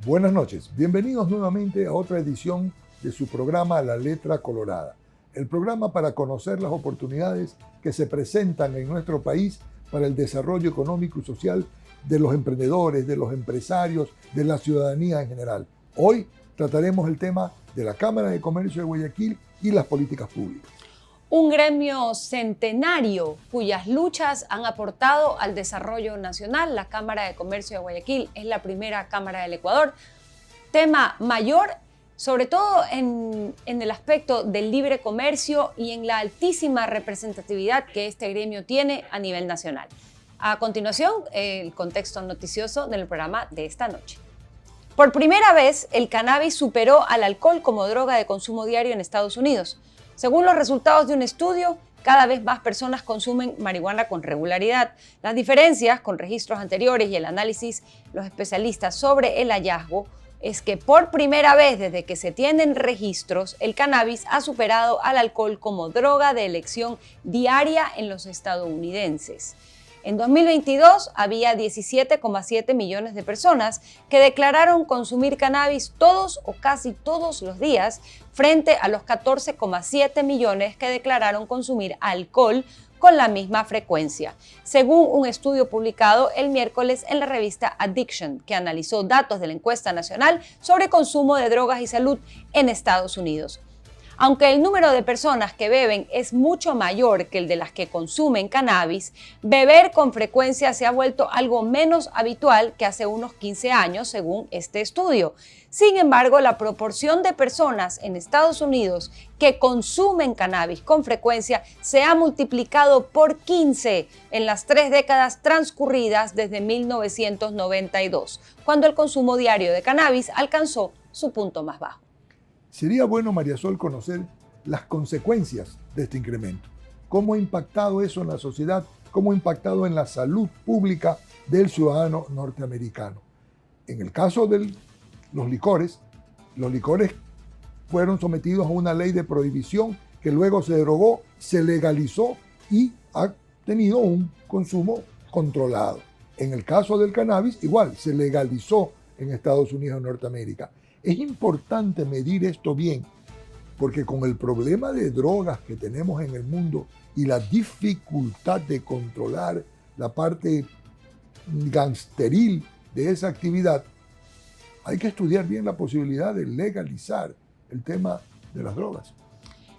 Buenas noches, bienvenidos nuevamente a otra edición de su programa La Letra Colorada, el programa para conocer las oportunidades que se presentan en nuestro país para el desarrollo económico y social de los emprendedores, de los empresarios, de la ciudadanía en general. Hoy trataremos el tema de la Cámara de Comercio de Guayaquil y las políticas públicas. Un gremio centenario cuyas luchas han aportado al desarrollo nacional. La Cámara de Comercio de Guayaquil es la primera cámara del Ecuador. Tema mayor, sobre todo en el aspecto del libre comercio y en la altísima representatividad que este gremio tiene a nivel nacional. A continuación, el contexto noticioso del programa de esta noche. Por primera vez, el cannabis superó al alcohol como droga de consumo diario en Estados Unidos. Según los resultados de un estudio, cada vez más personas consumen marihuana con regularidad. Las diferencias con registros anteriores y el análisis los especialistas sobre el hallazgo es que por primera vez desde que se tienen registros, el cannabis ha superado al alcohol como droga de elección diaria en los estadounidenses. En 2022 había 17,7 millones de personas que declararon consumir cannabis todos o casi todos los días, frente a los 14,7 millones que declararon consumir alcohol con la misma frecuencia, según un estudio publicado el miércoles en la revista Addiction, que analizó datos de la encuesta nacional sobre consumo de drogas y salud en Estados Unidos. Aunque el número de personas que beben es mucho mayor que el de las que consumen cannabis, beber con frecuencia se ha vuelto algo menos habitual que hace unos 15 años, según este estudio. Sin embargo, la proporción de personas en Estados Unidos que consumen cannabis con frecuencia se ha multiplicado por 15 en las 3 décadas transcurridas desde 1992, cuando el consumo diario de cannabis alcanzó su punto más bajo. Sería bueno, María Sol, conocer las consecuencias de este incremento. ¿Cómo ha impactado eso en la sociedad? ¿Cómo ha impactado en la salud pública del ciudadano norteamericano? En el caso de los licores fueron sometidos a una ley de prohibición que luego se derogó, se legalizó y ha tenido un consumo controlado. En el caso del cannabis, igual, se legalizó en Estados Unidos de Norteamérica. Es importante medir esto bien, porque con el problema de drogas que tenemos en el mundo y la dificultad de controlar la parte gangsteril de esa actividad, hay que estudiar bien la posibilidad de legalizar el tema de las drogas.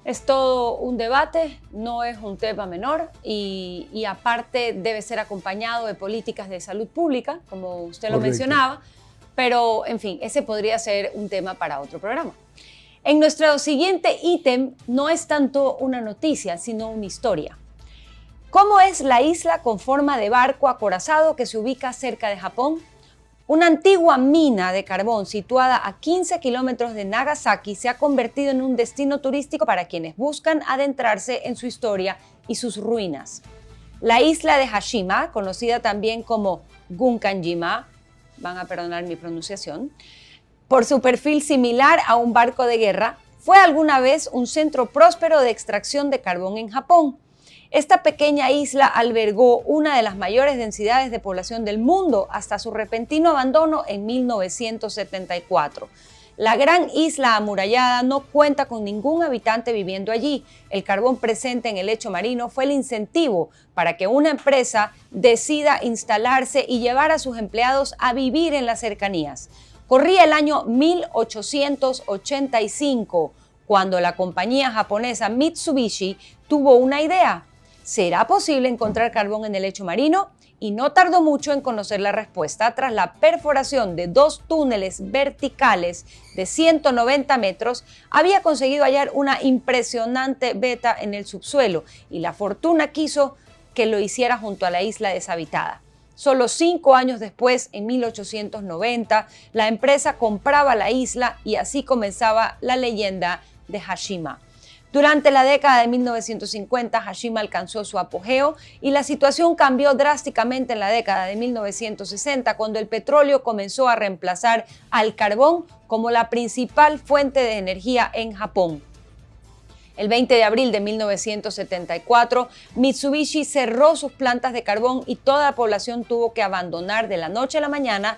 Es todo un debate, no es un tema menor y aparte debe ser acompañado de políticas de salud pública, como usted lo mencionaba. Pero, en fin, ese podría ser un tema para otro programa. En nuestro siguiente ítem no es tanto una noticia, sino una historia. ¿Cómo es la isla con forma de barco acorazado que se ubica cerca de Japón? Una antigua mina de carbón situada a 15 kilómetros de Nagasaki se ha convertido en un destino turístico para quienes buscan adentrarse en su historia y sus ruinas. La isla de Hashima, conocida también como Gunkanjima, van a perdonar mi pronunciación, por su perfil similar a un barco de guerra, fue alguna vez un centro próspero de extracción de carbón en Japón. Esta pequeña isla albergó una de las mayores densidades de población del mundo hasta su repentino abandono en 1974. La gran isla amurallada no cuenta con ningún habitante viviendo allí. El carbón presente en el lecho marino fue el incentivo para que una empresa decida instalarse y llevar a sus empleados a vivir en las cercanías. Corría el año 1885, cuando la compañía japonesa Mitsubishi tuvo una idea. ¿Será posible encontrar carbón en el lecho marino? Y no tardó mucho en conocer la respuesta tras la perforación de 2 túneles verticales de 190 metros, había conseguido hallar una impresionante veta en el subsuelo y la fortuna quiso que lo hiciera junto a la isla deshabitada. Solo 5 años después, en 1890, la empresa compraba la isla y así comenzaba la leyenda de Hashima. Durante la década de 1950, Hashima alcanzó su apogeo y la situación cambió drásticamente en la década de 1960, cuando el petróleo comenzó a reemplazar al carbón como la principal fuente de energía en Japón. El 20 de abril de 1974, Mitsubishi cerró sus plantas de carbón y toda la población tuvo que abandonar de la noche a la mañana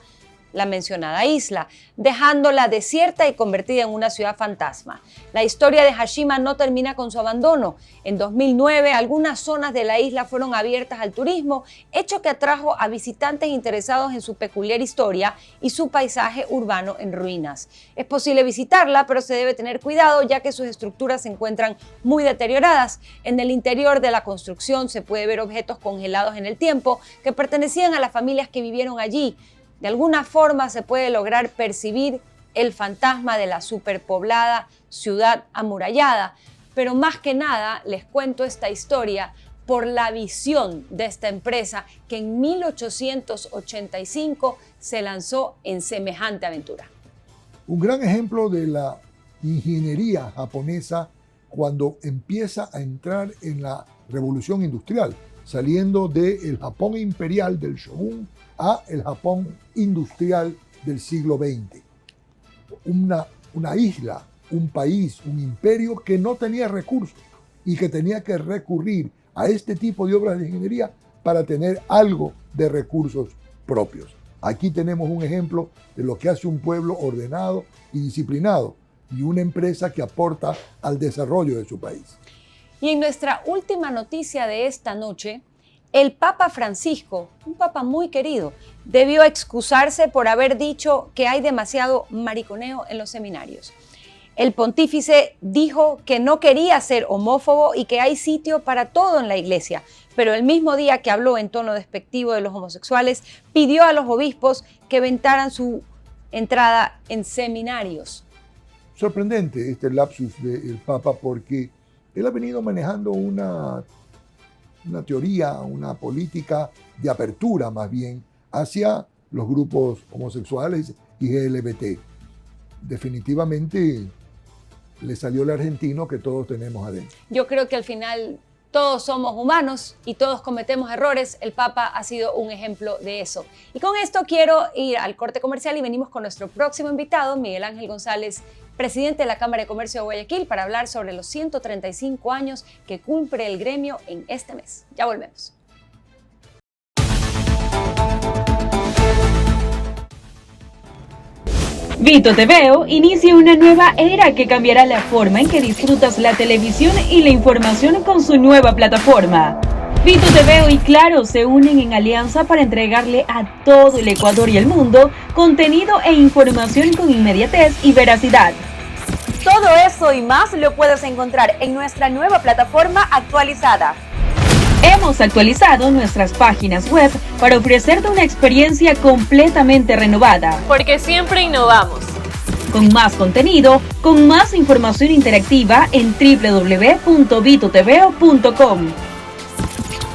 la mencionada isla, dejándola desierta y convertida en una ciudad fantasma. La historia de Hashima no termina con su abandono. En 2009, algunas zonas de la isla fueron abiertas al turismo, hecho que atrajo a visitantes interesados en su peculiar historia y su paisaje urbano en ruinas. Es posible visitarla, pero se debe tener cuidado ya que sus estructuras se encuentran muy deterioradas. En el interior de la construcción se puede ver objetos congelados en el tiempo que pertenecían a las familias que vivieron allí. De alguna forma se puede lograr percibir el fantasma de la superpoblada ciudad amurallada, pero más que nada les cuento esta historia por la visión de esta empresa que en 1885 se lanzó en semejante aventura. Un gran ejemplo de la ingeniería japonesa cuando empieza a entrar en la revolución industrial, saliendo del Japón imperial del Shogun a el Japón industrial del siglo XX. Una isla, un país, un imperio que no tenía recursos y que tenía que recurrir a este tipo de obras de ingeniería para tener algo de recursos propios. Aquí tenemos un ejemplo de lo que hace un pueblo ordenado y disciplinado y una empresa que aporta al desarrollo de su país. Y en nuestra última noticia de esta noche, el Papa Francisco, un papa muy querido, debió excusarse por haber dicho que hay demasiado mariconeo en los seminarios. El pontífice dijo que no quería ser homófobo y que hay sitio para todo en la iglesia, pero el mismo día que habló en tono despectivo de los homosexuales, pidió a los obispos que vetaran su entrada en seminarios. Sorprendente este lapsus del Papa porque él ha venido manejando una teoría, una política de apertura más bien hacia los grupos homosexuales y LGBT. Definitivamente le salió el argentino que todos tenemos adentro. Yo creo que al final todos somos humanos y todos cometemos errores. El Papa ha sido un ejemplo de eso. Y con esto quiero ir al corte comercial y venimos con nuestro próximo invitado, Miguel Ángel González, presidente de la Cámara de Comercio de Guayaquil, para hablar sobre los 135 años que cumple el gremio en este mes. Ya volvemos. Vito TVO inicia una nueva era que cambiará la forma en que disfrutas la televisión y la información con su nueva plataforma. Vito TVO y Claro se unen en alianza para entregarle a todo el Ecuador y el mundo contenido e información con inmediatez y veracidad. Todo eso y más lo puedes encontrar en nuestra nueva plataforma actualizada. Hemos actualizado nuestras páginas web para ofrecerte una experiencia completamente renovada. Porque siempre innovamos. Con más contenido, con más información interactiva en www.vitotveo.com.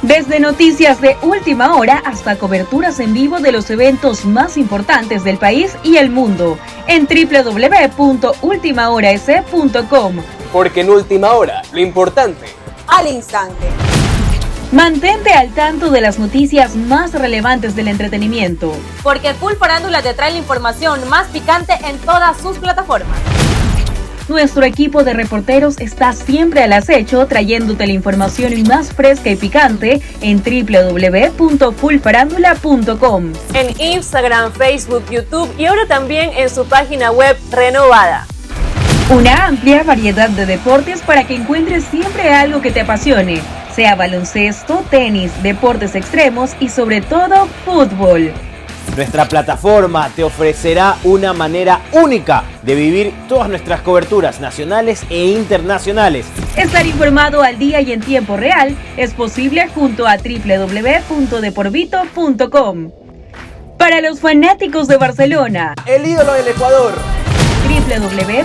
Desde noticias de última hora hasta coberturas en vivo de los eventos más importantes del país y el mundo en www.ultimahoras.com. Porque en Última Hora, lo importante al instante. Mantente al tanto de las noticias más relevantes del entretenimiento. Porque Full Farándula te trae la información más picante en todas sus plataformas. Nuestro equipo de reporteros está siempre al acecho trayéndote la información más fresca y picante en www.fullfarandula.com. En Instagram, Facebook, YouTube y ahora también en su página web renovada. Una amplia variedad de deportes para que encuentres siempre algo que te apasione, sea baloncesto, tenis, deportes extremos y sobre todo fútbol. Nuestra plataforma te ofrecerá una manera única de vivir todas nuestras coberturas nacionales e internacionales. Estar informado al día y en tiempo real es posible junto a www.deporvito.com. Para los fanáticos de Barcelona, El ídolo del Ecuador.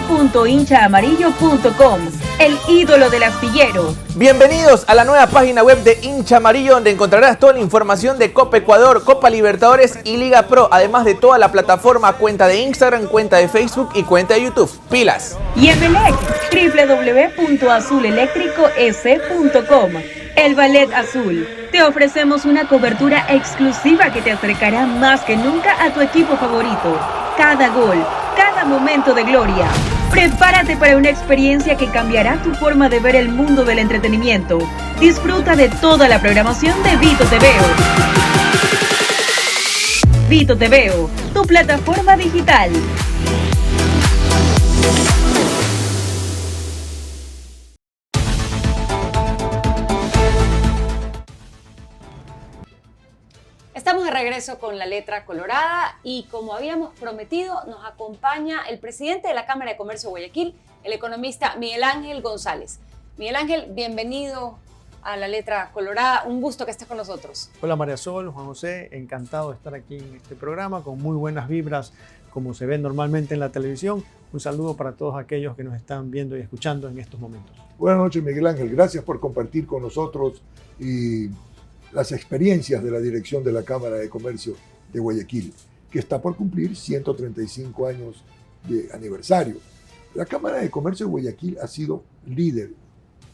www.hinchaamarillo.com, el ídolo del astillero. Bienvenidos a la nueva página web de Hincha Amarillo, donde encontrarás toda la información de Copa Ecuador, Copa Libertadores y Liga Pro, además de toda la plataforma, cuenta de Instagram, cuenta de Facebook y cuenta de YouTube. ¡Pilas! Y Emelec, www.azuleléctricoS.com. El Ballet Azul. Te ofrecemos una cobertura exclusiva que te acercará más que nunca a tu equipo favorito. Cada gol, cada momento de gloria. Prepárate para una experiencia que cambiará tu forma de ver el mundo del entretenimiento. Disfruta de toda la programación de Vito TVO. Vito TVO, tu plataforma digital. Estamos de regreso con la letra colorada y como habíamos prometido nos acompaña el presidente de la Cámara de Comercio de Guayaquil, el economista Miguel Ángel González. Miguel Ángel, bienvenido a la letra colorada, un gusto que estés con nosotros. Hola María Sol, Juan José, encantado de estar aquí en este programa con muy buenas vibras como se ve normalmente en la televisión. Un saludo para todos aquellos que nos están viendo y escuchando en estos momentos. Buenas noches, Miguel Ángel. Gracias por compartir con nosotros y las experiencias de la dirección de la Cámara de Comercio de Guayaquil, que está por cumplir 135 años de aniversario. La Cámara de Comercio de Guayaquil ha sido líder,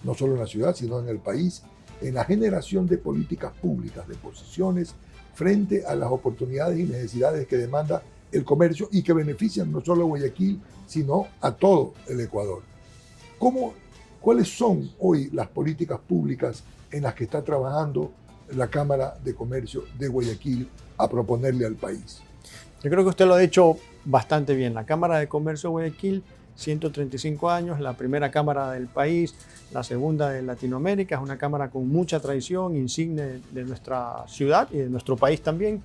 no solo en la ciudad, sino en el país, en la generación de políticas públicas, de posiciones frente a las oportunidades y necesidades que demanda el comercio y que benefician no solo a Guayaquil, sino a todo el Ecuador. ¿Cuáles son hoy las políticas públicas en las que está trabajando la Cámara de Comercio de Guayaquil a proponerle al país? Yo creo que usted lo ha dicho bastante bien. La Cámara de Comercio de Guayaquil, 135 años, la primera cámara del país, la segunda de Latinoamérica, es una cámara con mucha tradición, insigne de nuestra ciudad y de nuestro país también.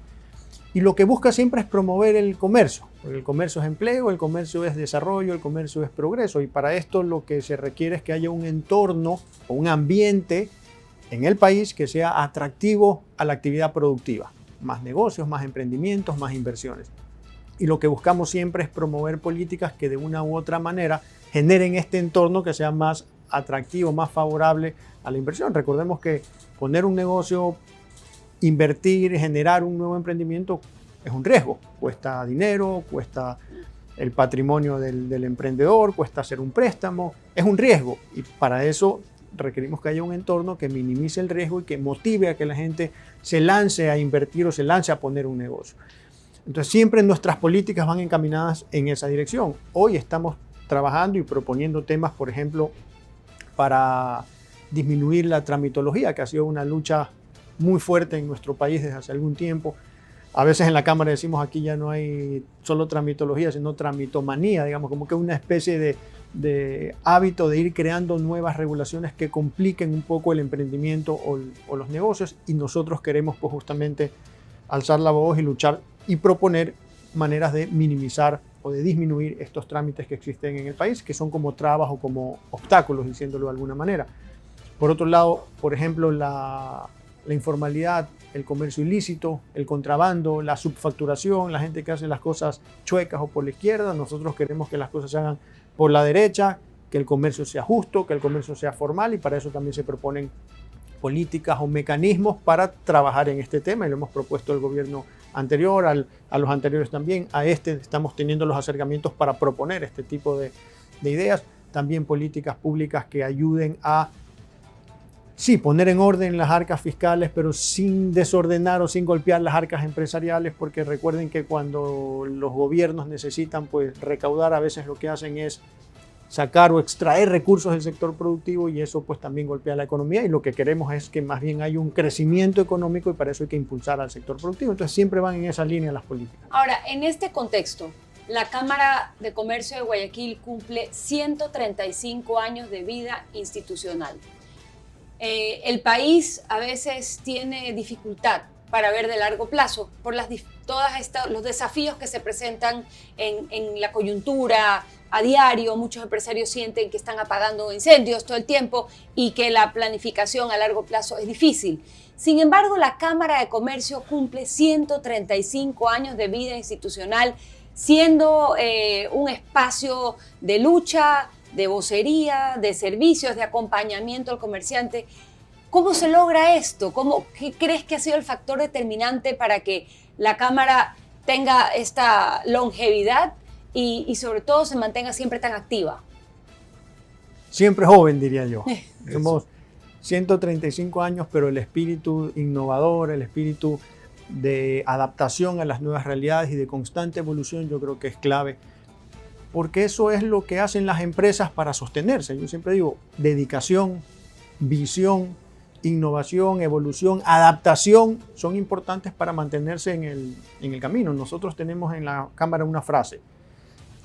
Y lo que busca siempre es promover el comercio, porque el comercio es empleo, el comercio es desarrollo, el comercio es progreso. Y para esto lo que se requiere es que haya un entorno o un ambiente en el país que sea atractivo a la actividad productiva. Más negocios, más emprendimientos, más inversiones. Y lo que buscamos siempre es promover políticas que de una u otra manera generen este entorno que sea más atractivo, más favorable a la inversión. Recordemos que poner un negocio, invertir, generar un nuevo emprendimiento es un riesgo. Cuesta dinero, cuesta el patrimonio del emprendedor, cuesta hacer un préstamo, es un riesgo. Y para eso requerimos que haya un entorno que minimice el riesgo y que motive a que la gente se lance a invertir o se lance a poner un negocio. Entonces siempre nuestras políticas van encaminadas en esa dirección. Hoy estamos trabajando y proponiendo temas, por ejemplo, para disminuir la tramitología, que ha sido una lucha muy fuerte en nuestro país desde hace algún tiempo. A veces en la Cámara decimos aquí ya no hay solo tramitología, sino tramitomanía, digamos, como que una especie de hábito de ir creando nuevas regulaciones que compliquen un poco el emprendimiento o los negocios, y nosotros queremos pues justamente alzar la voz y luchar y proponer maneras de minimizar o de disminuir estos trámites que existen en el país, que son como trabas o como obstáculos, diciéndolo de alguna manera. Por otro lado, por ejemplo, la informalidad, el comercio ilícito, el contrabando, la subfacturación, la gente que hace las cosas chuecas o por la izquierda. Nosotros queremos que las cosas se hagan por la derecha, que el comercio sea justo, que el comercio sea formal, y para eso también se proponen políticas o mecanismos para trabajar en este tema, y lo hemos propuesto el gobierno anterior, a los anteriores también. A este estamos teniendo los acercamientos para proponer este tipo de ideas. También políticas públicas que ayuden a poner en orden las arcas fiscales, pero sin desordenar o sin golpear las arcas empresariales, porque recuerden que cuando los gobiernos necesitan pues recaudar, a veces lo que hacen es sacar o extraer recursos del sector productivo, y eso pues también golpea la economía, y lo que queremos es que más bien haya un crecimiento económico, y para eso hay que impulsar al sector productivo. Entonces siempre van en esa línea las políticas. Ahora, en este contexto, la Cámara de Comercio de Guayaquil cumple 135 años de vida institucional. El país a veces tiene dificultad para ver de largo plazo por todos los desafíos que se presentan en la coyuntura a diario. Muchos empresarios sienten que están apagando incendios todo el tiempo y que la planificación a largo plazo es difícil. Sin embargo, la Cámara de Comercio cumple 135 años de vida institucional, siendo un espacio de lucha, de vocería, de servicios, de acompañamiento al comerciante. ¿Cómo se logra esto? ¿Qué crees que ha sido el factor determinante para que la Cámara tenga esta longevidad y sobre todo se mantenga siempre tan activa? Siempre joven, diría yo. Somos 135 años, pero el espíritu innovador, el espíritu de adaptación a las nuevas realidades y de constante evolución, yo creo que es clave, porque eso es lo que hacen las empresas para sostenerse. Yo siempre digo, dedicación, visión innovación, evolución, adaptación son importantes para mantenerse en el camino. Nosotros tenemos en la Cámara una frase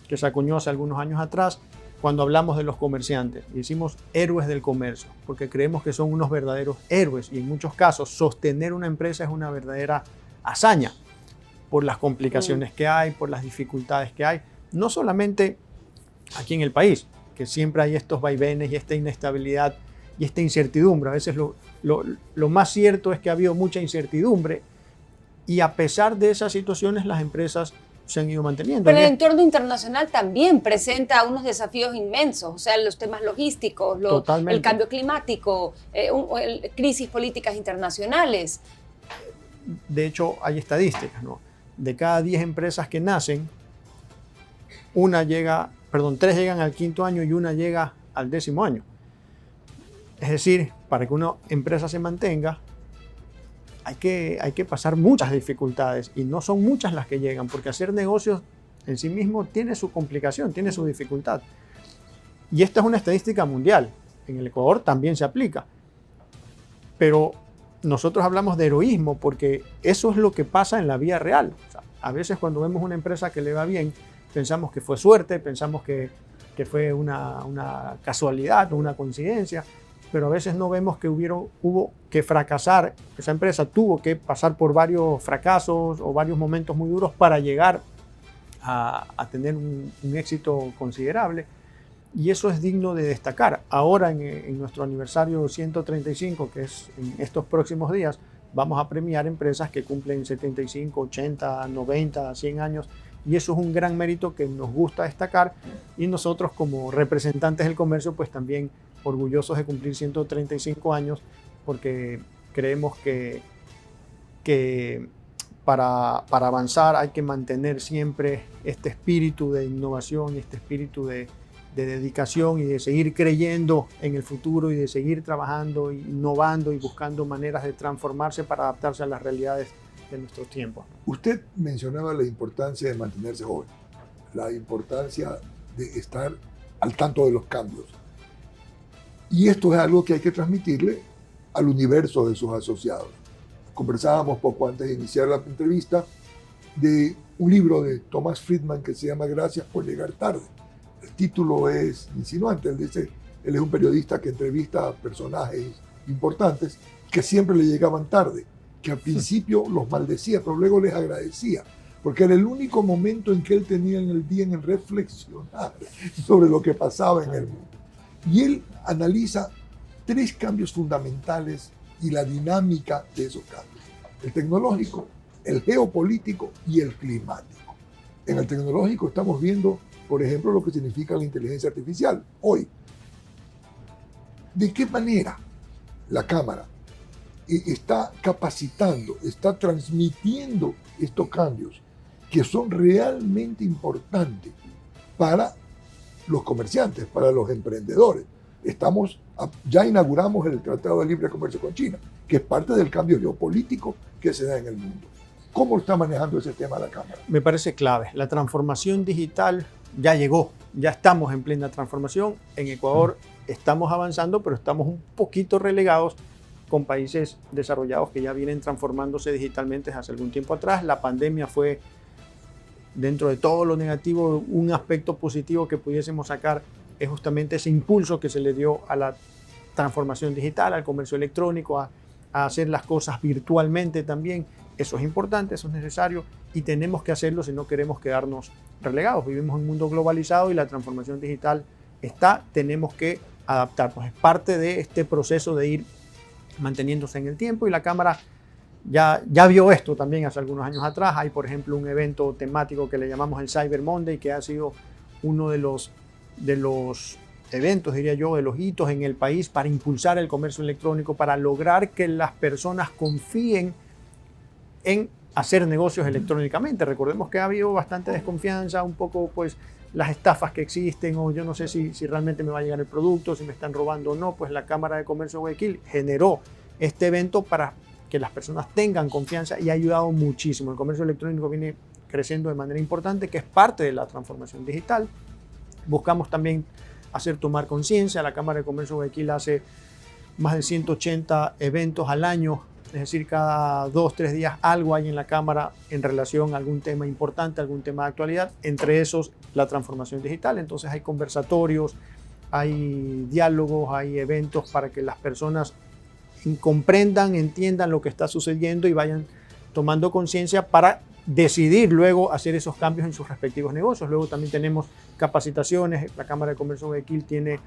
que se acuñó hace algunos años atrás cuando hablamos de los comerciantes. Y decimos héroes del comercio, porque creemos que son unos verdaderos héroes y en muchos casos sostener una empresa es una verdadera hazaña por las complicaciones que hay, por las dificultades que hay, no solamente aquí en el país, que siempre hay estos vaivenes y esta inestabilidad y esta incertidumbre. A veces lo más cierto es que ha habido mucha incertidumbre y a pesar de esas situaciones las empresas se han ido manteniendo. Pero el entorno internacional también presenta unos desafíos inmensos, o sea, los temas logísticos, el cambio climático, crisis políticas internacionales. De hecho, hay estadísticas, ¿no? De cada 10 empresas que nacen, 3 llegan al 5º año y 1 llega al 10º año. Es decir, para que una empresa se mantenga, hay que pasar muchas dificultades y no son muchas las que llegan, porque hacer negocios en sí mismo tiene su complicación, tiene su dificultad. Y esta es una estadística mundial. En el Ecuador también se aplica. Pero nosotros hablamos de heroísmo porque eso es lo que pasa en la vida real. O sea, a veces cuando vemos una empresa que le va bien, pensamos que fue suerte, pensamos que fue una casualidad o una coincidencia, pero a veces no vemos que hubo que fracasar. Esa empresa tuvo que pasar por varios fracasos o varios momentos muy duros para llegar a tener un éxito considerable. Y eso es digno de destacar. Ahora en nuestro aniversario 135, que es en estos próximos días, vamos a premiar empresas que cumplen 75, 80, 90, 100 años. Y eso es un gran mérito que nos gusta destacar. Y nosotros como representantes del comercio, pues también orgullosos de cumplir 135 años, porque creemos que para avanzar hay que mantener siempre este espíritu de innovación y este espíritu de dedicación y de seguir creyendo en el futuro y de seguir trabajando, innovando y buscando maneras de transformarse para adaptarse a las realidades de nuestros tiempos. Usted mencionaba la importancia de mantenerse joven, la importancia de estar al tanto de los cambios. Y esto es algo que hay que transmitirle al universo de sus asociados. Conversábamos poco antes de iniciar la entrevista de un libro de Thomas Friedman que se llama Gracias por llegar tarde. El título es insinuante, él es un periodista que entrevista a personajes importantes que siempre le llegaban tarde, que al principio los maldecía, pero luego les agradecía, porque era el único momento en que él tenía en el día en el reflexionar sobre lo que pasaba en el mundo. Y él analiza 3 cambios fundamentales y la dinámica de esos cambios: el tecnológico, el geopolítico y el climático. En el tecnológico estamos viendo, por ejemplo, lo que significa la inteligencia artificial hoy. ¿De qué manera la Cámara está capacitando, está transmitiendo estos cambios que son realmente importantes para los comerciantes, para los emprendedores? Ya inauguramos el Tratado de Libre Comercio con China, que es parte del cambio geopolítico que se da en el mundo. ¿Cómo está manejando ese tema la Cámara? Me parece clave. La transformación digital ya llegó, ya estamos en plena transformación. En Ecuador estamos avanzando, pero estamos un poquito relegados con países desarrollados que ya vienen transformándose digitalmente desde hace algún tiempo atrás. La pandemia fue, dentro de todo lo negativo, un aspecto positivo que pudiésemos sacar es justamente ese impulso que se le dio a la transformación digital, al comercio electrónico, a hacer las cosas virtualmente también. Eso es importante, eso es necesario y tenemos que hacerlo si no queremos quedarnos relegados. Vivimos en un mundo globalizado y la transformación digital tenemos que adaptarnos. Es parte de este proceso de ir manteniéndose en el tiempo y la Cámara ya vio esto también hace algunos años atrás. Hay, por ejemplo, un evento temático que le llamamos el Cyber Monday, que ha sido uno de los eventos, diría yo, de los hitos en el país para impulsar el comercio electrónico, para lograr que las personas confíen en hacer negocios electrónicamente. Recordemos que ha habido bastante desconfianza, un poco pues las estafas que existen, o yo no sé si realmente me va a llegar el producto, si me están robando o no. Pues la Cámara de Comercio de Guayaquil generó este evento para que las personas tengan confianza y ha ayudado muchísimo. El comercio electrónico viene creciendo de manera importante, que es parte de la transformación digital. Buscamos también tomar conciencia. La Cámara de Comercio de Guayaquil hace más de 180 eventos al año, es decir, cada 2-3 días algo hay en la cámara en relación a algún tema importante, algún tema de actualidad, entre esos la transformación digital. Entonces hay conversatorios, hay diálogos, hay eventos para que las personas comprendan, entiendan lo que está sucediendo y vayan tomando conciencia para decidir luego hacer esos cambios en sus respectivos negocios. Luego también tenemos capacitaciones. La Cámara de Comercio de Guayaquil tiene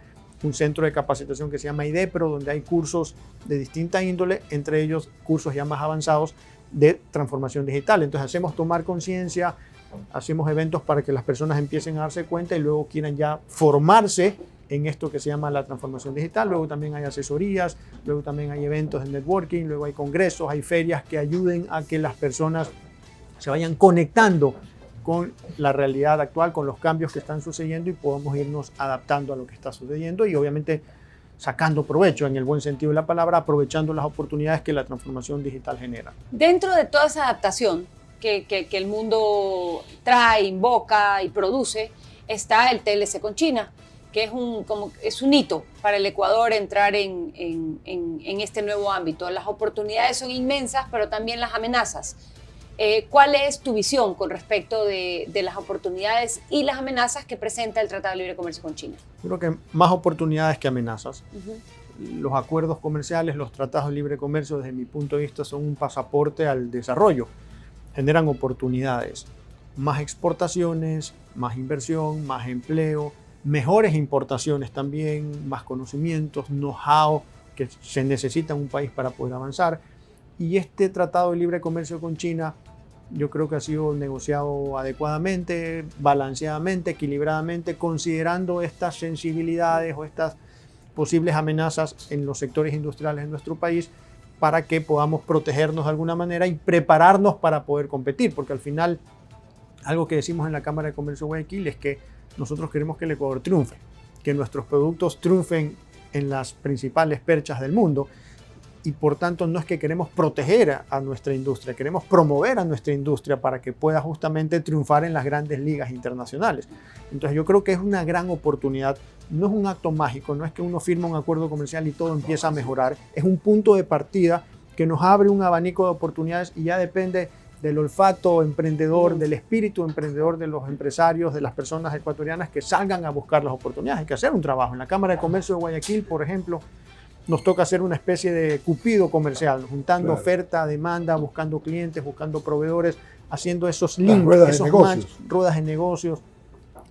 un centro de capacitación que se llama IDEPRO, donde hay cursos de distinta índole, entre ellos cursos ya más avanzados de transformación digital. Entonces hacemos tomar conciencia, hacemos eventos para que las personas empiecen a darse cuenta y luego quieran ya formarse en esto que se llama la transformación digital. Luego también hay asesorías, luego también hay eventos de networking, luego hay congresos, hay ferias que ayuden a que las personas se vayan conectando con la realidad actual, con los cambios que están sucediendo y podamos irnos adaptando a lo que está sucediendo y obviamente sacando provecho, en el buen sentido de la palabra, aprovechando las oportunidades que la transformación digital genera. Dentro de toda esa adaptación que el mundo trae, invoca y produce, está el TLC con China, que es un hito para el Ecuador entrar en este nuevo ámbito. Las oportunidades son inmensas, pero también las amenazas. ¿Cuál es tu visión con respecto de las oportunidades y las amenazas que presenta el Tratado de Libre Comercio con China? Creo que más oportunidades que amenazas. Los acuerdos comerciales, los tratados de libre comercio, desde mi punto de vista, son un pasaporte al desarrollo. Generan oportunidades, más exportaciones, más inversión, más empleo, mejores importaciones también, más conocimientos, know-how que se necesita en un país para poder avanzar. Y este tratado de libre comercio con China, yo creo que ha sido negociado adecuadamente, balanceadamente, equilibradamente, considerando estas sensibilidades o estas posibles amenazas en los sectores industriales de nuestro país para que podamos protegernos de alguna manera y prepararnos para poder competir, porque al final algo que decimos en la Cámara de Comercio de Guayaquil es que nosotros queremos que el Ecuador triunfe, que nuestros productos triunfen en las principales perchas del mundo. Y por tanto no es que queremos proteger a nuestra industria, queremos promover a nuestra industria para que pueda justamente triunfar en las grandes ligas internacionales. Entonces yo creo que es una gran oportunidad, no es un acto mágico, no es que uno firma un acuerdo comercial y todo empieza a mejorar, es un punto de partida que nos abre un abanico de oportunidades y ya depende del olfato emprendedor, del espíritu emprendedor de los empresarios, de las personas ecuatorianas que salgan a buscar las oportunidades. Hay que hacer un trabajo. En la Cámara de Comercio de Guayaquil, por ejemplo, nos toca hacer una especie de cupido comercial, juntando oferta, demanda, buscando clientes, buscando proveedores, haciendo esos links, esos match, ruedas de negocios,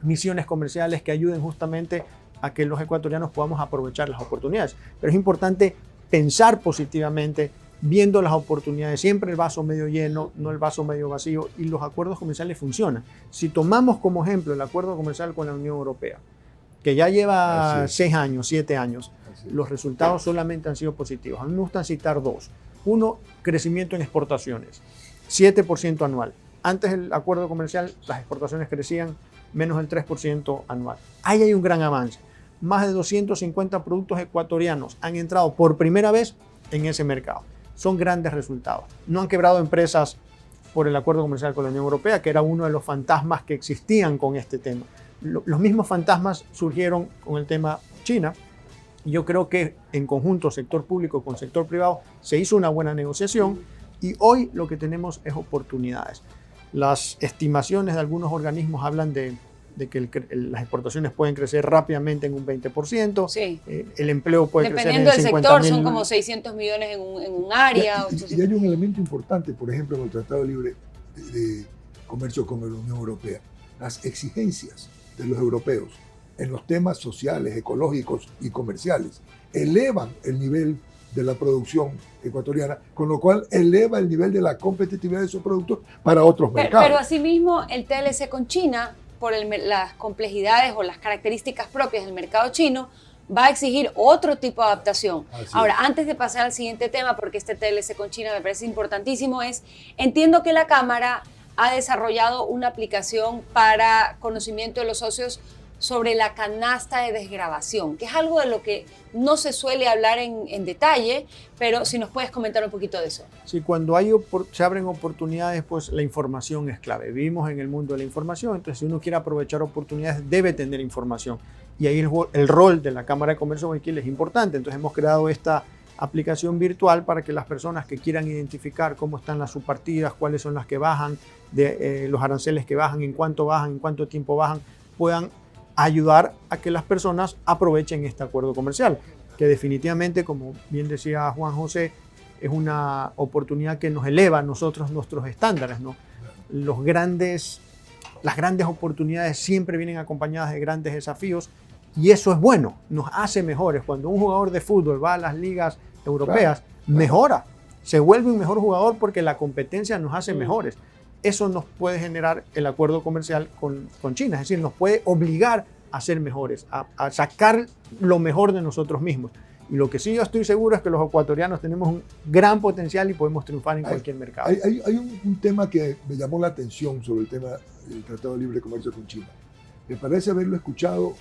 misiones comerciales que ayuden justamente a que los ecuatorianos podamos aprovechar las oportunidades. Pero es importante pensar positivamente, viendo las oportunidades, siempre el vaso medio lleno, no el vaso medio vacío, y los acuerdos comerciales funcionan. Si tomamos como ejemplo el acuerdo comercial con la Unión Europea, que ya lleva 6 años, 7 años, los resultados solamente han sido positivos. A mí me gusta citar dos. Uno, crecimiento en exportaciones, 7% anual. Antes del acuerdo comercial, las exportaciones crecían menos del 3% anual. Ahí hay un gran avance. Más de 250 productos ecuatorianos han entrado por primera vez en ese mercado. Son grandes resultados. No han quebrado empresas por el acuerdo comercial con la Unión Europea, que era uno de los fantasmas que existían con este tema. Los mismos fantasmas surgieron con el tema China. Yo creo que en conjunto, sector público con sector privado, se hizo una buena negociación y hoy lo que tenemos es oportunidades. Las estimaciones de algunos organismos hablan de que las exportaciones pueden crecer rápidamente en un 20%, sí. El empleo puede crecer en 50.000. Dependiendo del sector, son como 600 millones en un área. Y hay un elemento importante, por ejemplo, en el Tratado Libre de Comercio con la Unión Europea, las exigencias de los europeos en los temas sociales, ecológicos y comerciales, elevan el nivel de la producción ecuatoriana, con lo cual eleva el nivel de la competitividad de esos productos para otros mercados. Pero asimismo, el TLC con China, por las complejidades o las características propias del mercado chino, va a exigir otro tipo de adaptación. Ahora, antes de pasar al siguiente tema, porque este TLC con China me parece importantísimo, entiendo que la Cámara ha desarrollado una aplicación para conocimiento de los socios sobre la canasta de desgravación, que es algo de lo que no se suele hablar en detalle, pero si nos puedes comentar un poquito de eso. Sí, cuando se abren oportunidades, pues la información es clave. Vivimos en el mundo de la información, entonces si uno quiere aprovechar oportunidades, debe tener información. y ahí el rol de la Cámara de Comercio de Guayaquil es importante. Entonces hemos creado esta aplicación virtual para que las personas que quieran identificar cómo están las subpartidas, cuáles son las que bajan, los aranceles que bajan, en cuánto tiempo bajan, puedan ayudar a que las personas aprovechen este acuerdo comercial, que definitivamente, como bien decía Juan José, es una oportunidad que nos eleva a nosotros nuestros estándares, ¿no? Las grandes oportunidades siempre vienen acompañadas de grandes desafíos y eso es bueno, nos hace mejores. Cuando un jugador de fútbol va a las ligas europeas, mejora, se vuelve un mejor jugador porque la competencia nos hace mejores. Eso nos puede generar el acuerdo comercial con China, es decir, nos puede obligar a ser mejores, a sacar lo mejor de nosotros mismos. Y lo que sí yo estoy seguro es que los ecuatorianos tenemos un gran potencial y podemos triunfar en cualquier mercado. Hay un tema que me llamó la atención sobre el tema del Tratado de Libre Comercio con China. Me parece haberlo escuchado,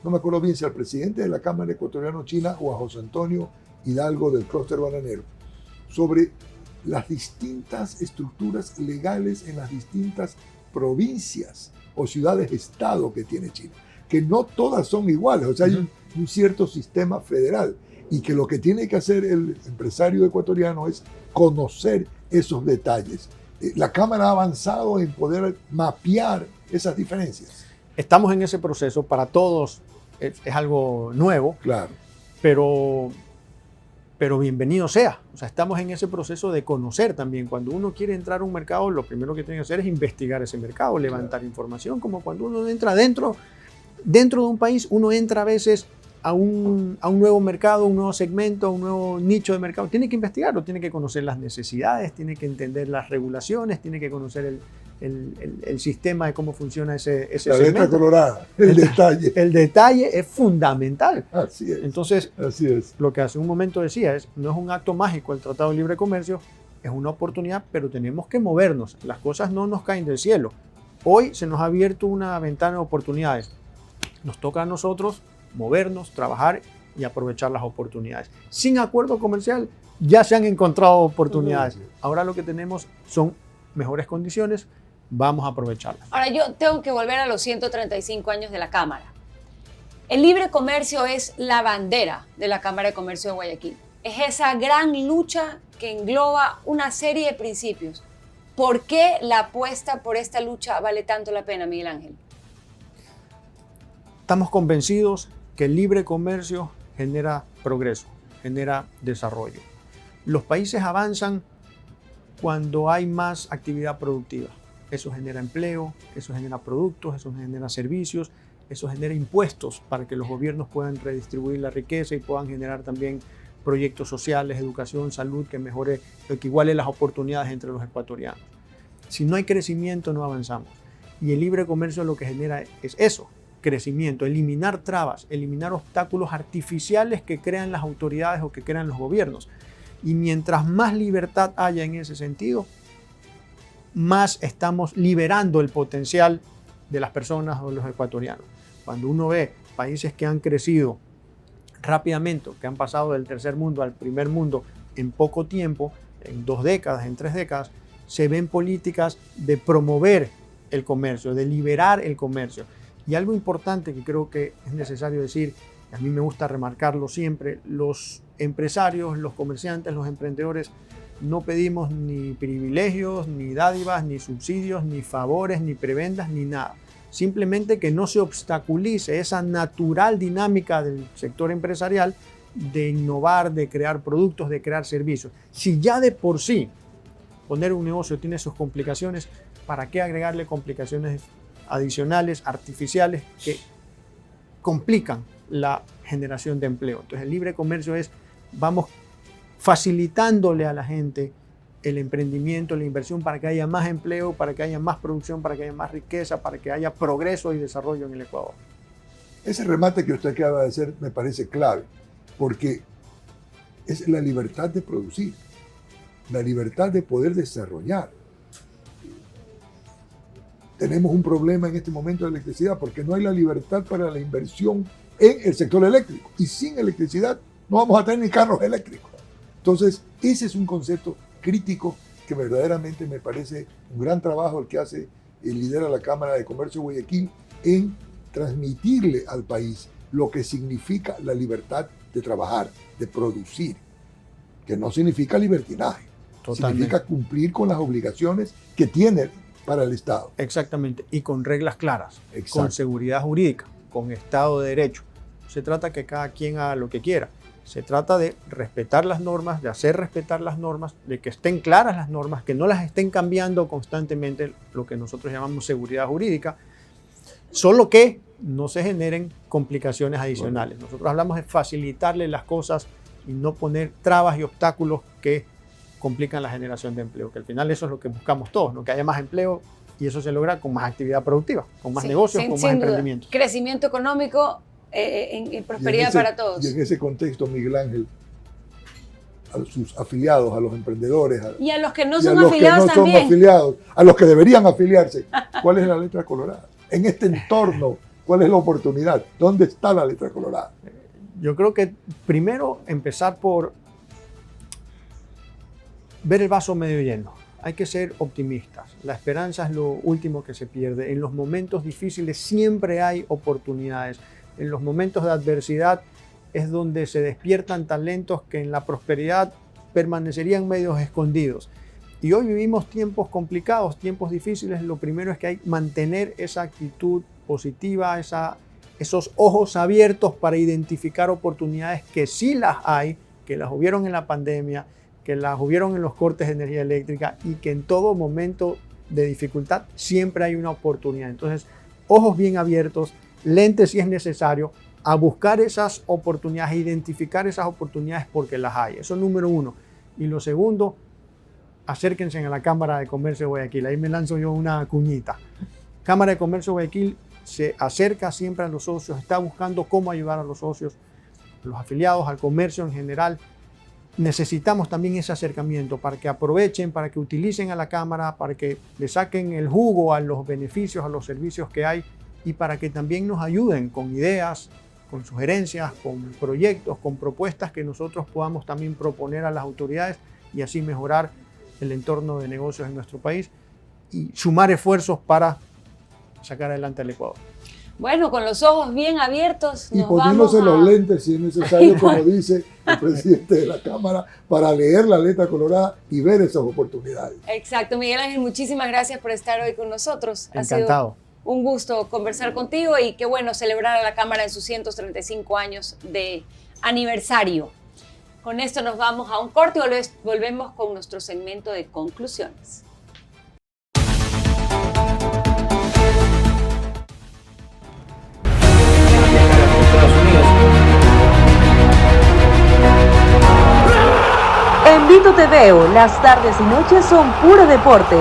no me acuerdo bien si al presidente de la Cámara Ecuatoriano-China o a José Antonio Hidalgo del Clúster Bananero, sobre las distintas estructuras legales en las distintas provincias o ciudades-estado que tiene China, que no todas son iguales, o sea, hay un cierto sistema federal y que lo que tiene que hacer el empresario ecuatoriano es conocer esos detalles. La Cámara ha avanzado en poder mapear esas diferencias. Estamos en ese proceso, para todos es algo nuevo, claro, pero bienvenido sea. O sea, estamos en ese proceso de conocer también. Cuando uno quiere entrar a un mercado, lo primero que tiene que hacer es investigar ese mercado, levantar información, como cuando uno entra dentro de un país, uno entra a veces a un nuevo mercado, un nuevo segmento, un nuevo nicho de mercado. Tiene que investigarlo, tiene que conocer las necesidades, tiene que entender las regulaciones, tiene que conocer el sistema de cómo funciona ese la segmento. letra colorada, el detalle. El detalle es fundamental. Así es. Entonces, así es. lo que hace un momento decía no es un acto mágico el Tratado de Libre Comercio, es una oportunidad, pero tenemos que movernos. Las cosas no nos caen del cielo. Hoy se nos ha abierto una ventana de oportunidades. Nos toca a nosotros movernos, trabajar y aprovechar las oportunidades. Sin acuerdo comercial ya se han encontrado oportunidades. Ahora lo que tenemos son mejores condiciones, vamos a aprovecharlas. Ahora yo tengo que volver a los 135 años de la Cámara. El libre comercio es la bandera de la Cámara de Comercio de Guayaquil. Es esa gran lucha que engloba una serie de principios. ¿Por qué la apuesta por esta lucha vale tanto la pena, Miguel Ángel? Estamos convencidos que el libre comercio genera progreso, genera desarrollo. Los países avanzan cuando hay más actividad productiva. Eso genera empleo, eso genera productos, eso genera servicios, eso genera impuestos para que los gobiernos puedan redistribuir la riqueza y puedan generar también proyectos sociales, educación, salud, que mejore, que iguale las oportunidades entre los ecuatorianos. Si no hay crecimiento, no avanzamos. Y el libre comercio lo que genera es eso, crecimiento, eliminar trabas, eliminar obstáculos artificiales que crean las autoridades o que crean los gobiernos. Y mientras más libertad haya en ese sentido, más estamos liberando el potencial de las personas o de los ecuatorianos. Cuando uno ve países que han crecido rápidamente, que han pasado del tercer mundo al primer mundo en poco tiempo, en 2 décadas, en 3 décadas, se ven políticas de promover el comercio, de liberar el comercio. Y algo importante que creo que es necesario decir, y a mí me gusta remarcarlo siempre, los empresarios, los comerciantes, los emprendedores, no pedimos ni privilegios, ni dádivas, ni subsidios, ni favores, ni prebendas, ni nada. Simplemente que no se obstaculice esa natural dinámica del sector empresarial de innovar, de crear productos, de crear servicios. Si ya de por sí poner un negocio tiene sus complicaciones, ¿para qué agregarle complicaciones adicionales, artificiales, que complican la generación de empleo? Entonces el libre comercio es, vamos facilitándole a la gente el emprendimiento, la inversión, para que haya más empleo, para que haya más producción, para que haya más riqueza, para que haya progreso y desarrollo en el Ecuador. Ese remate que usted acaba de hacer me parece clave, porque es la libertad de producir, la libertad de poder desarrollar. Tenemos un problema en este momento de electricidad porque no hay la libertad para la inversión en el sector eléctrico. Y sin electricidad no vamos a tener ni carros eléctricos. Entonces, ese es un concepto crítico que verdaderamente me parece un gran trabajo el que hace y lidera la Cámara de Comercio de Guayaquil en transmitirle al país lo que significa la libertad de trabajar, de producir, que no significa libertinaje, Totalmente. significa cumplir con las obligaciones que tiene para el Estado. Exactamente, y con reglas claras, Exacto. con seguridad jurídica, con Estado de Derecho. No se trata que cada quien haga lo que quiera, se trata de respetar las normas, de hacer respetar las normas, de que estén claras las normas, que no las estén cambiando constantemente, lo que nosotros llamamos seguridad jurídica, solo que no se generen complicaciones adicionales. Nosotros hablamos de facilitarle las cosas y no poner trabas y obstáculos que complican la generación de empleo, que al final eso es lo que buscamos todos, ¿no? Que haya más empleo, y eso se logra con más actividad productiva, con más Sí, negocios, sin- con sin más duda. emprendimientos. Crecimiento económico y prosperidad ese, para todos. Y en ese contexto, Miguel Ángel, a sus afiliados, a los emprendedores, Y a los que no y a son los que afiliados no son también. afiliados, a los que deberían afiliarse, ¿cuál es la letra colorada? En este entorno, ¿cuál es la oportunidad? ¿Dónde está la letra colorada? Yo creo que primero empezar por ver el vaso medio lleno. Hay que ser optimistas. La esperanza es lo último que se pierde. En los momentos difíciles siempre hay oportunidades. En los momentos de adversidad es donde se despiertan talentos que en la prosperidad permanecerían medios escondidos. Y hoy vivimos tiempos complicados, tiempos difíciles. Lo primero es que hay que mantener esa actitud positiva, esos ojos abiertos para identificar oportunidades que sí las hay, que las hubieron en la pandemia, que las hubieron en los cortes de energía eléctrica y que en todo momento de dificultad siempre hay una oportunidad. Entonces, ojos bien abiertos, lentes si es necesario, a buscar esas oportunidades, identificar esas oportunidades porque las hay. Eso es número uno. Y lo segundo, acérquense a la Cámara de Comercio de Guayaquil. Ahí me lanzo yo una cuñita. Cámara de Comercio de Guayaquil se acerca siempre a los socios, está buscando cómo ayudar a los socios, los afiliados, al comercio en general. Necesitamos también ese acercamiento para que aprovechen, para que utilicen a la Cámara, para que le saquen el jugo a los beneficios, a los servicios que hay y para que también nos ayuden con ideas, con sugerencias, con proyectos, con propuestas que nosotros podamos también proponer a las autoridades y así mejorar el entorno de negocios en nuestro país y sumar esfuerzos para sacar adelante al Ecuador. Bueno, con los ojos bien abiertos Y nos vamos poniéndose a... los lentes, si es necesario, como dice el presidente de la Cámara, para leer la letra colorada y ver esas oportunidades. Exacto, Miguel Ángel, muchísimas gracias por estar hoy con nosotros. Ha sido Encantado. un gusto conversar contigo y qué bueno celebrar a la Cámara en sus 135 años de aniversario. Con esto nos vamos a un corte y volvemos con nuestro segmento de conclusiones. En Vito TV, las tardes y noches son puro deporte.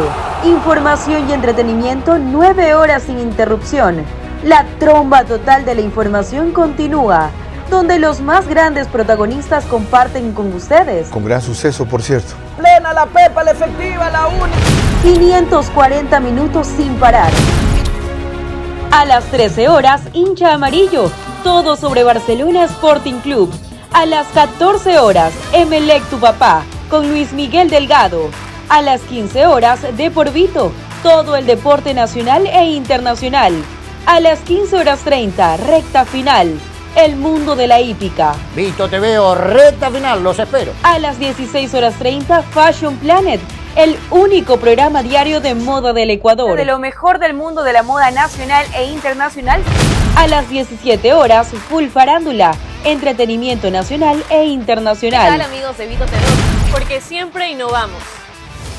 Información y entretenimiento 9 horas sin interrupción. La tromba total de la información continúa, donde los más grandes protagonistas comparten con ustedes. Con gran suceso, por cierto. Plena, la pepa, la efectiva, la única. 540 minutos sin parar. A las 13 horas, hincha amarillo, todo sobre Barcelona Sporting Club. A las 14 horas, Emelec tu papá, con Luis Miguel Delgado. A las 15 horas, de por Vito, todo el deporte nacional e internacional. A las 15 horas 30, recta final, el mundo de la hípica. Vito TV, recta final, los espero. A las 16 horas 30, Fashion Planet, el único programa diario de moda del Ecuador. De lo mejor del mundo de la moda nacional e internacional. A las 17 horas, Full Farándula, entretenimiento nacional e internacional. ¿Qué tal, amigos de Vito TV? Porque siempre innovamos.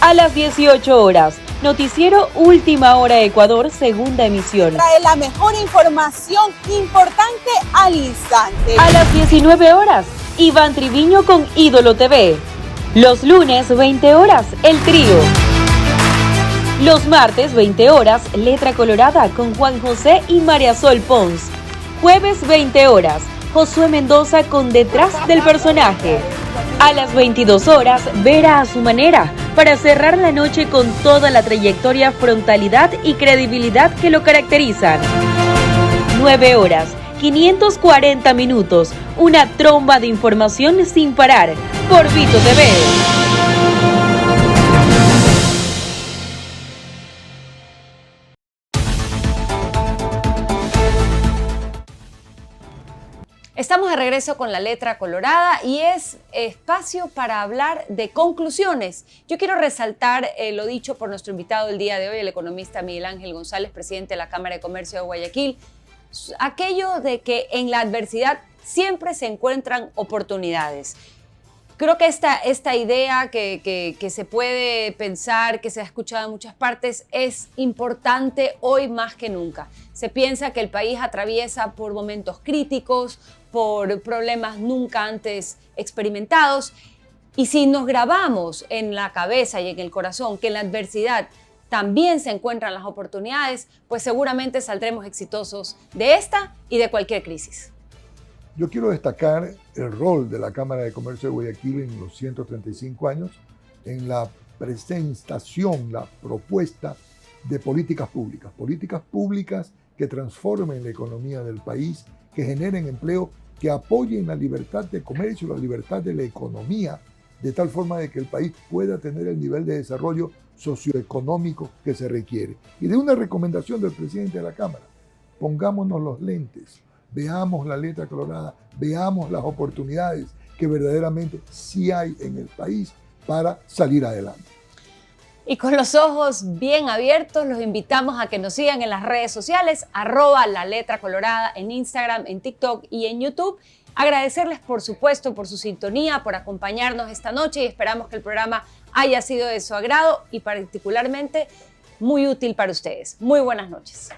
A las 18 horas, noticiero Última Hora Ecuador, segunda emisión. Trae la mejor información importante al instante. A las 19 horas, Iván Triviño con Ídolo TV. Los lunes, 20 horas, El Trío. Los martes, 20 horas, Letra Colorada con Juan José y María Sol Pons. Jueves, 20 horas, Josué Mendoza con Detrás del Personaje. A las 22 horas, Vera a su manera, para cerrar la noche con toda la trayectoria, frontalidad y credibilidad que lo caracterizan. 9 horas, 540 minutos, una tromba de información sin parar, por Vito TV. Estamos de regreso con la letra colorada y es espacio para hablar de conclusiones. Yo quiero resaltar lo dicho por nuestro invitado del día de hoy, el economista Miguel Ángel González, presidente de la Cámara de Comercio de Guayaquil. Aquello de que en la adversidad siempre se encuentran oportunidades. Creo que esta idea que se puede pensar, que se ha escuchado en muchas partes, es importante hoy más que nunca. Se piensa que el país atraviesa por momentos críticos, por problemas nunca antes experimentados, y si nos grabamos en la cabeza y en el corazón que en la adversidad también se encuentran las oportunidades, pues seguramente saldremos exitosos de esta y de cualquier crisis. Yo quiero destacar el rol de la Cámara de Comercio de Guayaquil en los 135 años en la presentación, la propuesta de políticas públicas que transformen la economía del país, que generen empleo, que apoyen la libertad de comercio, la libertad de la economía, de tal forma de que el país pueda tener el nivel de desarrollo socioeconómico que se requiere. Y de una recomendación del presidente de la Cámara: pongámonos los lentes, veamos la letra colorada, veamos las oportunidades que verdaderamente sí hay en el país para salir adelante. Y con los ojos bien abiertos, los invitamos a que nos sigan en las redes sociales, @laletracolorada en Instagram, en TikTok y en YouTube. Agradecerles, por supuesto, por su sintonía, por acompañarnos esta noche, y esperamos que el programa haya sido de su agrado y particularmente muy útil para ustedes. Muy buenas noches.